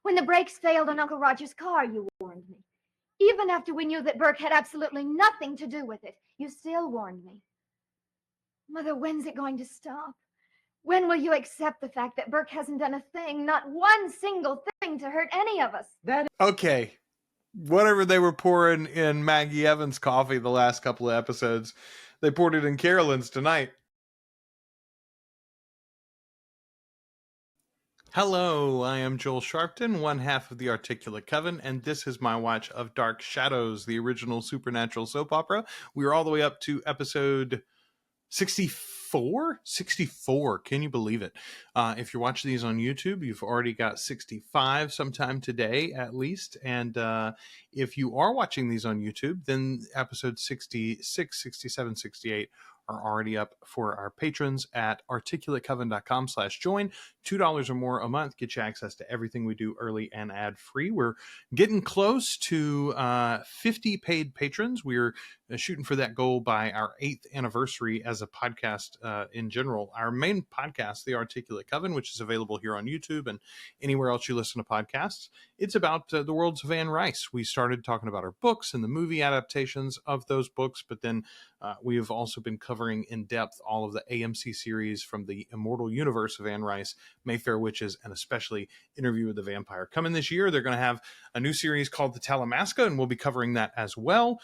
When the brakes failed on Uncle Roger's car, you warned me. Even after we knew that Burke had absolutely nothing to do with it, you still warned me. Mother, when's it going to stop? When will you accept the fact that Burke hasn't done a thing, not one single thing to hurt any of us? Okay. Whatever they were pouring in Maggie Evans' coffee the last couple of episodes, they poured it in Carolyn's tonight. Hello, I am Joel Sharpton, one half of the Articulate Coven, and this is my watch of Dark Shadows, the original supernatural soap opera. We are all the way up to episode 64? 64, can you believe it? If you're watching these on YouTube, you've already got 65 sometime today at least, and if you are watching these on YouTube, then episode 66, 67, 68 are already up for our patrons at articulatecoven.com/join. $2 or more a month get you access to everything we do early and ad-free. We're getting close to 50 paid patrons. We're shooting for that goal by our 8th anniversary as a podcast in general. Our main podcast, The Articulate Coven, which is available here on YouTube and anywhere else you listen to podcasts, it's about the worlds of Anne Rice. We started talking about our books and the movie adaptations of those books, but then we have also been covering in depth all of the AMC series from the immortal universe of Anne Rice, Mayfair Witches, and especially Interview with the Vampire. Coming this year, they're going to have a new series called The Talamasca, and we'll be covering that as well.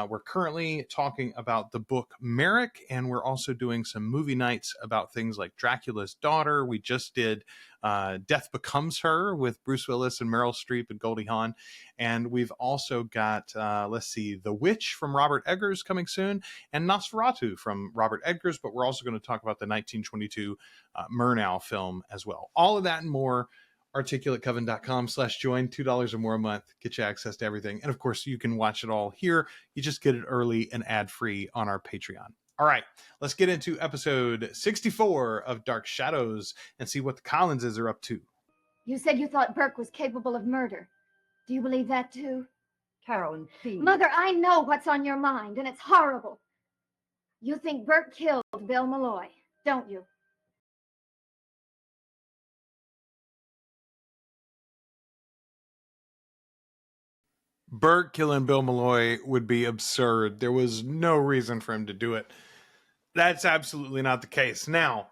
We're currently talking about the book Merrick, and we're also doing some movie nights about things like Dracula's Daughter. We just did Death Becomes Her with Bruce Willis and Meryl Streep and Goldie Hawn. And we've also got, The Witch from Robert Eggers coming soon, and Nosferatu from Robert Eggers, but we're also going to talk about the 1922 Murnau film as well. All of that and more. articulatecoven.com/join. $2 or more a month get you access to everything, and of course you can watch it all here. You just get it early and ad-free on our Patreon. All right, let's get into episode 64 of Dark Shadows and see what the Collinses are up to. You said you thought Burke was capable of murder. Do you believe that too? Carolyn, please. Mother, I know what's on your mind, and it's horrible. You think Burke killed Bill Malloy, don't you? Burke killing Bill Malloy would be absurd. There was no reason for him to do it. That's absolutely not the case. Now,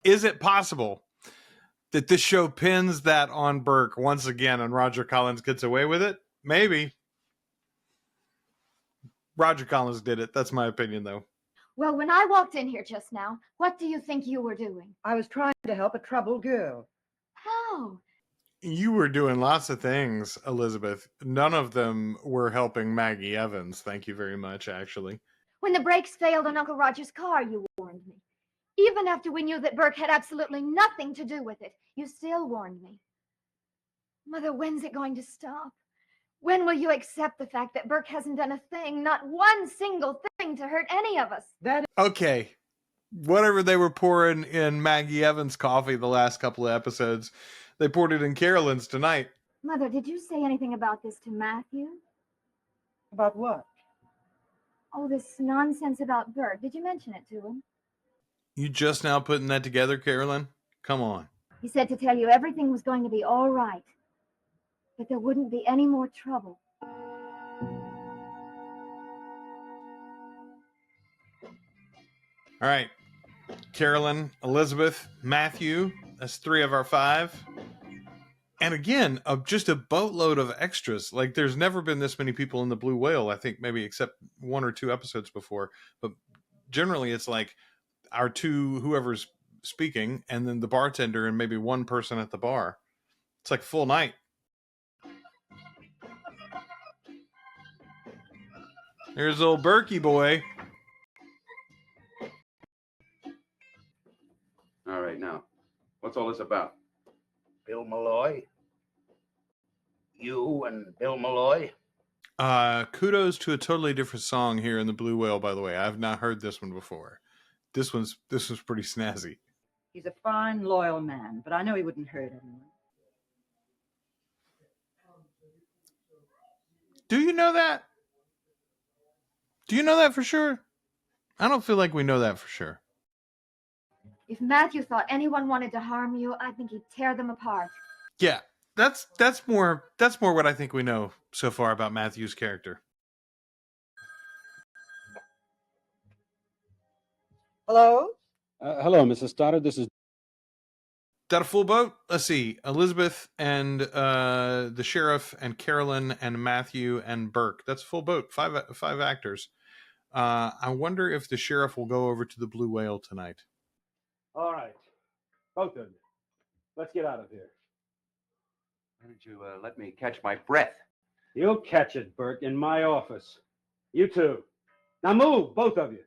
is it possible that this show pins that on Burke once again and Roger Collins gets away with it? Maybe. Roger Collins did it. That's my opinion, though. Well, when I walked in here just now, what do you think you were doing? I was trying to help a troubled girl. How? You were doing lots of things, Elizabeth. None of them were helping Maggie Evans. Thank you very much, actually. When the brakes failed on Uncle Roger's car, you warned me. Even after we knew that Burke had absolutely nothing to do with it, you still warned me. Mother, when's it going to stop? When will you accept the fact that Burke hasn't done a thing, not one single thing to hurt any of us? Okay. Whatever they were pouring in Maggie Evans' coffee the last couple of episodes, they poured it in Carolyn's tonight. Mother, did you say anything about this to Matthew? About what? Oh, this nonsense about Burke. Did you mention it to him? You just now putting that together, Carolyn? Come on. He said to tell you everything was going to be all right, that there wouldn't be any more trouble. All right. Carolyn, Elizabeth, Matthew. That's 3 of our 5. And again, just a boatload of extras. Like, there's never been this many people in the Blue Whale, I think, maybe except 1 or 2 episodes before. But generally, it's like our 2, whoever's speaking, and then the bartender and maybe 1 person at the bar. It's like full night. There's old Berkey boy. All right, now, what's all this about? Bill Malloy? You and Bill Malloy? Kudos to a totally different song here in the Blue Whale, by the way. I've not heard this one before. This was pretty snazzy. He's a fine, loyal man, but I know he wouldn't hurt anyone. Do you know that? Do you know that for sure? I don't feel like we know that for sure. If Matthew thought anyone wanted to harm you, I think he'd tear them apart. Yeah, That's more what I think we know so far about Matthew's character. Hello? Hello, Mrs. Stoddard. This is That a full boat? Let's see. Elizabeth and the sheriff and Carolyn and Matthew and Burke. That's a full boat. Five actors. I wonder if the sheriff will go over to the Blue Whale tonight. all right. Both of you. Let's get out of here. Why did you let me catch my breath? You'll catch it, Burke, in my office. You too. Now move, both of you.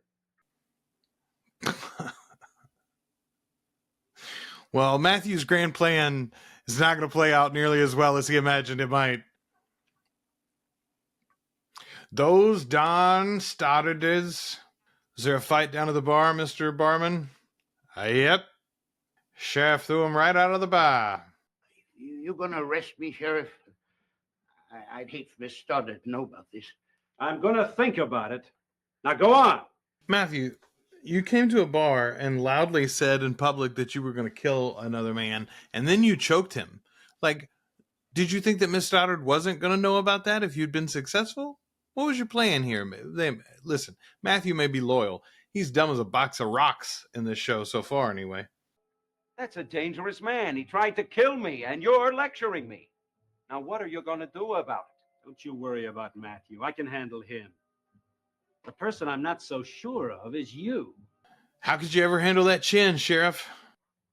Well, Matthew's grand plan is not going to play out nearly as well as he imagined it might. Those Don Stoddard's. Is there a fight down at the bar, Mr. Barman? Yep. Sheriff threw him right out of the bar. You gonna arrest me, Sheriff? I'd hate for Miss Stoddard to know about this. I'm going to think about it. Now go on. Matthew, you came to a bar and loudly said in public that you were going to kill another man, and then you choked him. Like, did you think that Miss Stoddard wasn't going to know about that if you'd been successful? What was your plan here? Listen, Matthew may be loyal. He's dumb as a box of rocks in this show so far, anyway. That's a dangerous man. He tried to kill me, and you're lecturing me. Now, what are you going to do about it? Don't you worry about Matthew. I can handle him. The person I'm not so sure of is you. How could you ever handle that chin, Sheriff?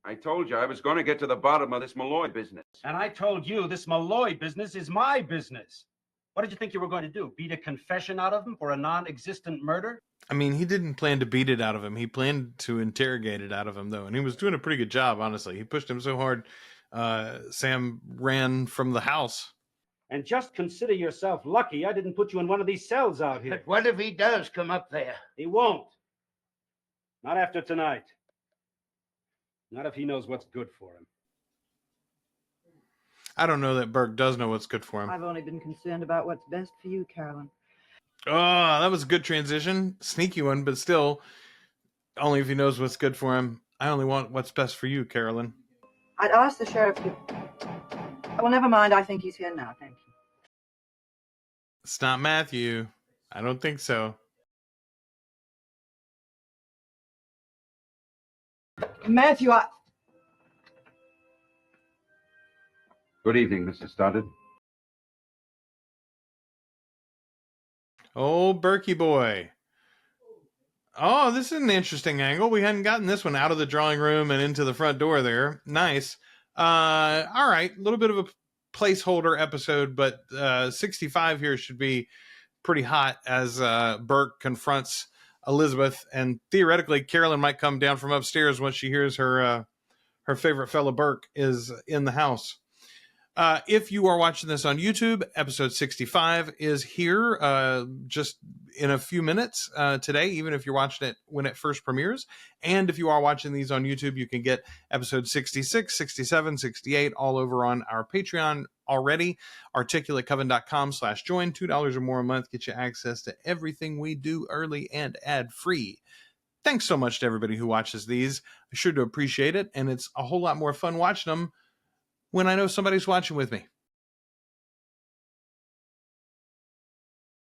I told you I was going to get to the bottom of this Malloy business. And I told you this Malloy business is my business. What did you think you were going to do? Beat a confession out of him for a non-existent murder? I mean, he didn't plan to beat it out of him. He planned to interrogate it out of him, though. And he was doing a pretty good job, honestly. He pushed him so hard, Sam ran from the house. And just consider yourself lucky I didn't put you in one of these cells out here. But what if he does come up there? He won't. Not after tonight. Not if he knows what's good for him. I don't know that Burke does know what's good for him. I've only been concerned about what's best for you, Carolyn. Oh, that was a good transition. Sneaky one, but still, only if he knows what's good for him. I only want what's best for you, Carolyn. I'd ask the sheriff to... Well, never mind. I think he's here now. Thank you. It's not Matthew. I don't think so. Matthew, Good evening, Mrs. Stoddard. Oh, Berkey boy. Oh, this is an interesting angle. We hadn't gotten this one out of the drawing room and into the front door there. Nice. All right. A little bit of a placeholder episode, but 65 here should be pretty hot as Burke confronts Elizabeth. And theoretically, Carolyn might come down from upstairs once she hears her favorite fellow Burke is in the house. If you are watching this on YouTube, episode 65 is here just in a few minutes today, even if you're watching it when it first premieres. And if you are watching these on YouTube, you can get episode 66, 67, 68 all over on our Patreon already. ArticulateCoven.com/join. $2 or more a month. Get you access to everything we do early and ad-free. Thanks so much to everybody who watches these. I sure do appreciate it. And it's a whole lot more fun watching them when I know somebody's watching with me.